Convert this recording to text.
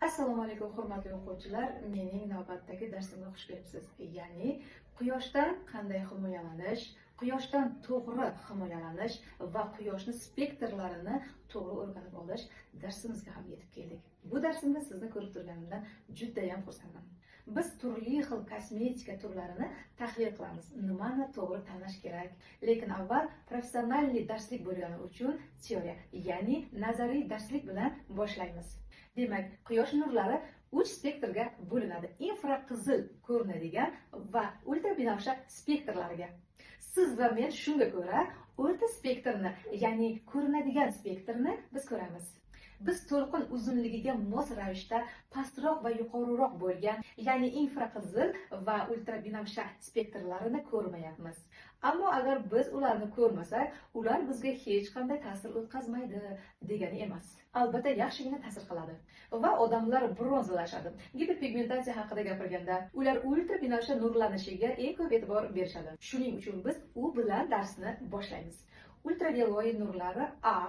Assalomu alaykum hurmatli o'quvchilar. Mening navbatdagi darsimga xush kelibsiz. Ya'ni quyoshdan qanday himoyalanish, quyoshdan to'g'ri himoyalanish va quyoshni spektrlarini to'g'ri o'rganib olish darsimizga ham yetib keldik. Bu darsimda sizni ko'rib turganimdan juda ham xursandman. Biz turli xil kosmetika turlarini tahlil qilamiz. Nimani to'g'ri tanlash kerak? Lekin avval professional darslik bo'lgani uchun teoriya, ya'ni nazariy darslik bilan boshlaymiz. Demak, quyosh nurlari 3 spektrga bo'linadi. Infraqizil ko'rinadigan va ultrabinafsha spektrlariga. Siz va men shunga ko'ra o'rta spektrni, ya'ni ko'rinadigan spektrni biz ko'ramiz. Biz to'lqin uzunligiga mos ravishda pastroq va yuqoriroq bo'lgan, ya'ni infraqizil va ultrabinafsha spektrlarini ko'rmayapmiz. Ammo agar biz ularni ko'rmasak, ular bizga hech qanday ta'sir o'tkazmaydi degani emas. Albatta, yaxshigina ta'sir qiladi va odamlar bronzalashadi. Giperpigmentatsiya haqida gapirganda, ular ultrabinafsha nurlanishiga eng ko'p e'tibor berishadi. Shuning uchun biz u bilan darsni boshlaymiz. Ultraviolet nurlari A